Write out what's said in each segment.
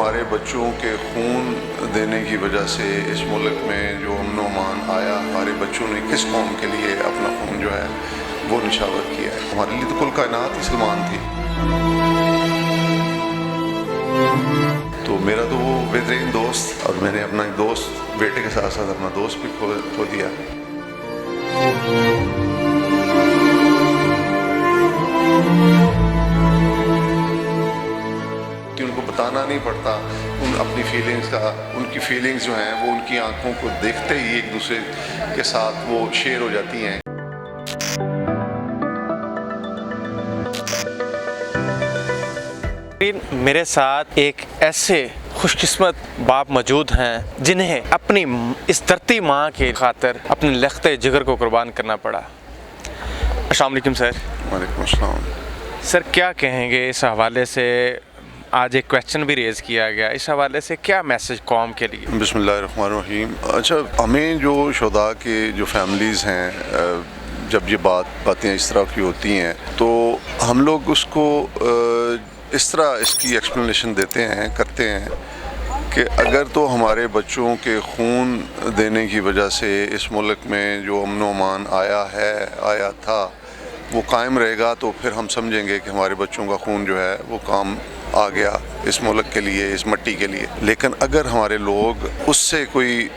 ہمارے بچوں کے خون دینے کی وجہ سے اس ملک میں جو امن و امان آیا، ہمارے بچوں نے کس قوم کے لیے اپنا خون جو ہے وہ نچھاور کیا ہے۔ ہمارے لیے تو کل کائنات ہی سلمان تھی۔ تو میرا تو وہ بہترین دوست، اور میں نے اپنا ایک دوست، بیٹے کے ساتھ ساتھ اپنا دوست بھی کھو دیا۔ کہ ان کو بتانا نہیں پڑتا ان اپنی فیلنگز کا، ان کی فیلنگز جو ہیں وہ ان کی آنکھوں کو دیکھتے ہی ایک دوسرے کے ساتھ وہ شیئر ہو جاتی ہیں۔ میرے ساتھ ایک ایسے خوش قسمت باپ موجود ہیں جنہیں اپنی اس دھرتی ماں کی خاطر اپنے لختے جگر کو قربان کرنا پڑا۔ السلام علیکم سر۔ وعلیکم السلام۔ سر کیا کہیں گے اس حوالے سے؟ آج ایک کویسچن بھی ریز کیا گیا، اس حوالے سے کیا میسج قوم کے لیے؟ بسم اللہ الرحمن الرحیم۔ اچھا، ہمیں جو شہداء کے جو فیملیز ہیں، جب یہ باتیں اس طرح کی ہوتی ہیں تو ہم لوگ اس کو اس طرح اس کی ایکسپلینیشن دیتے ہیں، کرتے ہیں کہ اگر تو ہمارے بچوں کے خون دینے کی وجہ سے اس ملک میں جو امن و امان آیا تھا وہ قائم رہے گا تو پھر ہم سمجھیں گے کہ ہمارے بچوں کا خون جو ہے وہ کام آ گیا اس ملک کے لیے، اس مٹی کے لیے۔ لیکن اگر ہمارے لوگ اس سے کوئی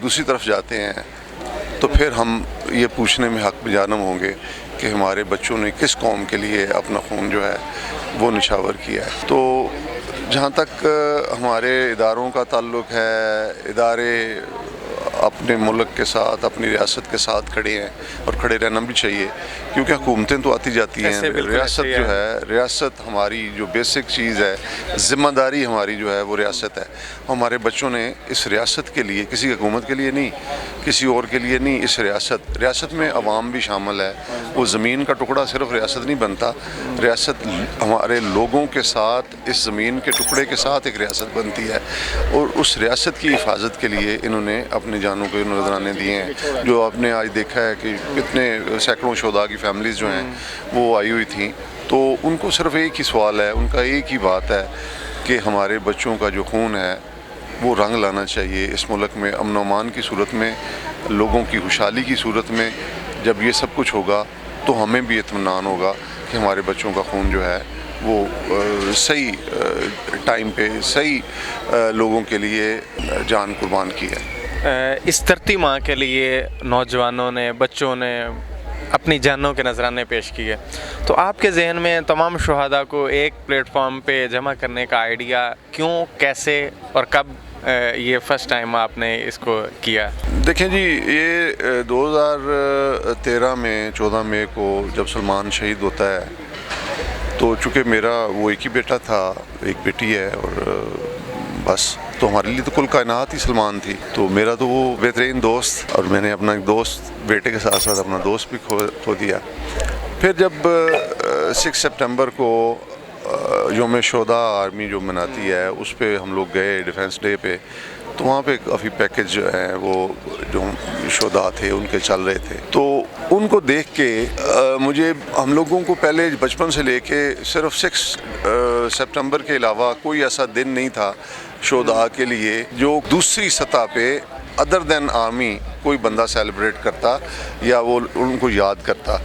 دوسری طرف جاتے ہیں تو پھر ہم یہ پوچھنے میں حق بجانب ہوں گے کہ ہمارے بچوں نے کس قوم کے لیے اپنا خون جو ہے وہ نچھاور کیا ہے۔ تو جہاں تک ہمارے اداروں کا تعلق ہے، ادارے اپنے ملک کے ساتھ، اپنی ریاست کے ساتھ کھڑے ہیں اور کھڑے رہنا بھی چاہیے، کیونکہ حکومتیں تو آتی جاتی ہیں، ریاست ہماری جو بیسک چیز ہے، ذمہ داری ہماری جو ہے وہ ریاست ہے۔ ہمارے بچوں نے اس ریاست کے لیے، کسی حکومت کے لیے نہیں، کسی اور کے لیے نہیں، اس ریاست میں عوام بھی شامل ہے۔ وہ زمین کا ٹکڑا صرف ریاست نہیں بنتا، ریاست ہمارے لوگوں کے ساتھ، اس زمین کے ٹکڑے کے ساتھ ایک ریاست بنتی ہے، اور اس ریاست کی حفاظت کے لیے انہوں نے اپنی جانوں کو نذرانے دیے ہیں۔ جو آپ نے آج دیکھا ہے کہ کتنے سینکڑوں شہداء کی فیملیز جو ہیں وہ آئی ہوئی تھیں، تو ان کو صرف ایک ہی سوال ہے، ان کا ایک ہی بات ہے کہ ہمارے بچوں کا جو خون ہے وہ رنگ لانا چاہیے اس ملک میں، امن و امان کی صورت میں، لوگوں کی خوشحالی کی صورت میں۔ جب یہ سب کچھ ہوگا تو ہمیں بھی اطمینان ہوگا کہ ہمارے بچوں کا خون جو ہے وہ صحیح ٹائم پہ صحیح لوگوں کے لیے جان قربان کی ہے۔ اس دھرتی ماں کے لیے نوجوانوں نے، بچوں نے اپنی جانوں کے نذرانے پیش کیے، تو آپ کے ذہن میں تمام شہداء کو ایک پلیٹ فارم پہ جمع کرنے کا آئیڈیا کیوں، کیسے اور کب یہ فرسٹ ٹائم آپ نے اس کو کیا؟ دیکھیں جی، یہ 2013 میں 14 مئی کو جب سلمان شہید ہوتا ہے تو چونکہ میرا وہ ایک ہی بیٹا تھا، ایک بیٹی ہے، اور بس تو ہمارے لیے تو کل کائنات ہی سلمان تھی۔ تو میرا تو وہ بہترین دوست، اور میں نے اپنا ایک دوست، بیٹے کے ساتھ ساتھ اپنا دوست بھی کھو دیا۔ پھر جب 6 سپٹمبر کو یوم شہداء آرمی جو مناتی ہے اس پہ ہم لوگ گئے ڈیفنس ڈے پہ، تو وہاں پہ کافی پیکج جو ہیں وہ جو شہداء تھے ان کے چل رہے تھے، تو ان کو دیکھ کے مجھے، ہم لوگوں کو پہلے بچپن سے لے کے صرف 6 سپٹمبر کے علاوہ کوئی ایسا دن نہیں تھا شہداء کے لیے جو دوسری سطح پہ ادر دین آرمی کوئی بندہ سیلیبریٹ کرتا یا وہ ان کو یاد کرتا۔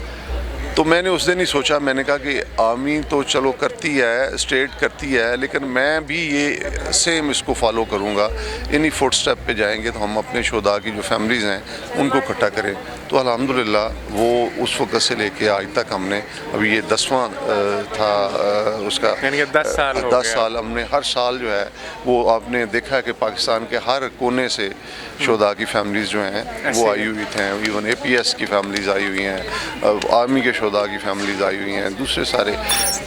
تو میں نے اس دن ہی سوچا، میں نے کہا کہ آرمی تو چلو کرتی ہے، اسٹیٹ کرتی ہے، لیکن میں بھی یہ سیم اس کو فالو کروں گا، انہی فٹ سٹیپ پہ جائیں گے تو ہم اپنے شہداء کی جو فیملیز ہیں ان کو اکٹھا کریں۔ تو الحمدللہ وہ اس وقت سے لے کے آج تک ہم نے، ابھی یہ 10واں تھا اس کا، یعنی 10 سال ہم نے ہر سال جو ہے وہ، آپ نے دیکھا ہے کہ پاکستان کے ہر کونے سے شہداء کی فیملیز جو ہیں وہ آئی ہوئی تھیں، ایون APS کی فیملیز آئی ہوئی ہیں، آرمی کے شہداء کی فیملیز آئی ہوئی ہیں، دوسرے سارے۔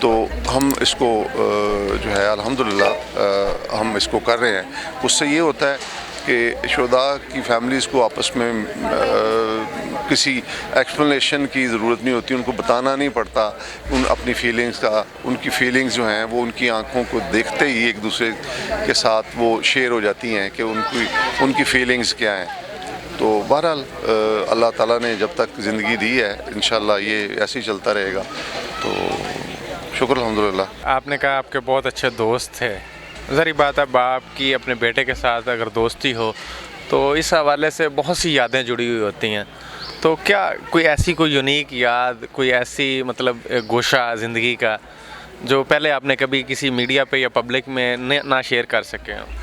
تو ہم اس کو جو ہے الحمدللہ ہم اس کو کر رہے ہیں۔ اس سے یہ ہوتا ہے کہ شہداء کی فیملیز کو آپس میں کسی ایکسپلینیشن کی ضرورت نہیں ہوتی، ان کو بتانا نہیں پڑتا ان اپنی فیلنگز کا، ان کی فیلنگز جو ہیں وہ ان کی آنکھوں کو دیکھتے ہی ایک دوسرے کے ساتھ وہ شیئر ہو جاتی ہیں کہ ان کی فیلنگز کیا ہیں۔ تو بہرحال اللہ تعالیٰ نے جب تک زندگی دی ہے انشاءاللہ یہ ایسے ہی چلتا رہے گا، تو شکر الحمدللہ۔ آپ نے کہا آپ کے بہت اچھے دوست تھے، ظاہری بات ہے باپ کی اپنے بیٹے کے ساتھ اگر دوستی ہو تو اس حوالے سے بہت سی یادیں جڑی ہوئی ہوتی ہیں. تو کیا کوئی ایسی کوئی یونیک یاد، کوئی ایسی مطلب گوشہ زندگی کا جو پہلے آپ نے کبھی کسی میڈیا پہ یا پبلک میں نہ شیئر کر سکے ہوں؟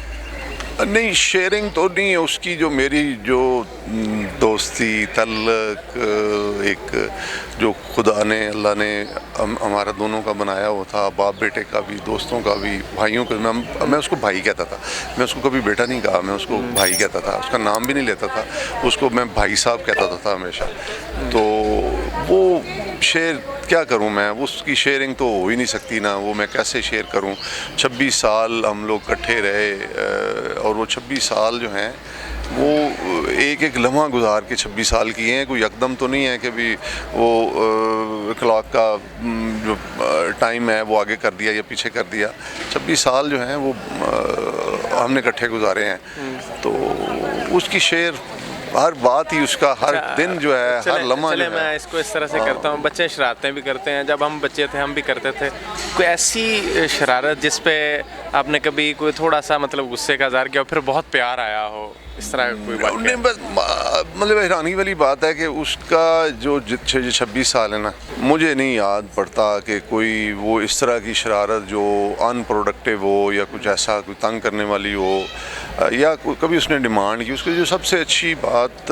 نہیں، شیئرنگ تو نہیں ہے اس کی. جو میری جو دوستی تعلق ایک جو خدا نے اللہ نے ہمارا دونوں کا بنایا ہوا تھا، باپ بیٹے کا بھی، دوستوں کا بھی، بھائیوں کا بھی. میں اس کو بھائی کہتا تھا. میں اس کو کبھی بیٹا نہیں کہا، میں اس کو بھائی کہتا تھا. اس کا نام بھی نہیں لیتا تھا، اس کو میں بھائی صاحب کہتا تھا ہمیشہ. تو وہ شیئر کیا کروں میں، اس کی شیئرنگ تو ہو ہی نہیں سکتی نا. وہ میں کیسے شیئر کروں؟ 26 سال ہم لوگ اکٹھے رہے، اور وہ 26 سال جو ہیں وہ ایک ایک لمحہ گزار کے 26 سال کیے ہیں. کوئی یکدم تو نہیں ہے کہ بھی وہ کلاک کا جو ٹائم ہے وہ آگے کر دیا یا پیچھے کر دیا. 26 سال جو ہیں وہ ہم نے اکٹھے گزارے ہیں. تو اس کی شیئر ہر بات ہی، اس کا ہر دن جو ہے، ہر لمحہ جو ہے. میں اس کو اس طرح سے کرتا ہوں، بچے شرارتیں بھی کرتے ہیں، جب ہم بچے تھے ہم بھی کرتے تھے. کوئی ایسی شرارت جس پہ آپ نے کبھی کوئی تھوڑا سا مطلب غصے کا اظہار کیا پھر بہت پیار آیا ہو، اس طرح کوئی بات؟ نہیں، بس مطلب حیرانی والی بات ہے کہ اس کا جو 26 سال ہے نا، مجھے نہیں یاد پڑتا کہ کوئی وہ اس طرح کی شرارت جو ان پروڈکٹیو ہو یا کچھ ایسا کوئی تنگ کرنے والی ہو، یا کبھی اس نے ڈیمانڈ کی. اس کی جو سب سے اچھی بات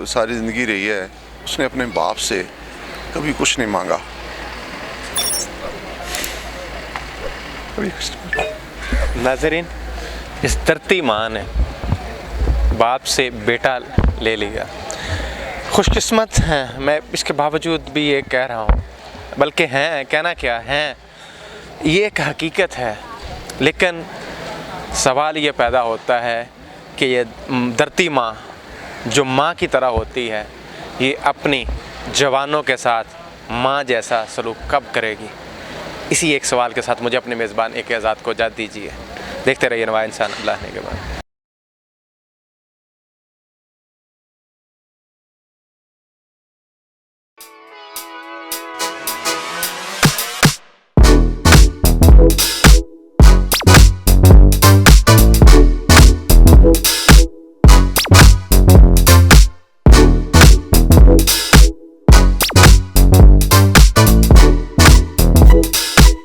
ساری زندگی رہی ہے، اس نے اپنے باپ سے کبھی کچھ نہیں مانگا. ناظرین، اس دھرتی ماں نے باپ سے بیٹا لے لیا. خوش قسمت ہیں، میں اس کے باوجود بھی یہ کہہ رہا ہوں، بلکہ ہیں، کہنا کیا ہیں، یہ ایک حقیقت ہے. لیکن سوال یہ پیدا ہوتا ہے کہ یہ دھرتی ماں جو ماں کی طرح ہوتی ہے، یہ اپنی جوانوں کے ساتھ ماں جیسا سلوک کب کرے گی؟ اسی ایک سوال کے ساتھ مجھے اپنے میزبان AK آزاد کو اجازت دیجیے. دیکھتے رہیے نواں انسان، اللہ نے کے بعد.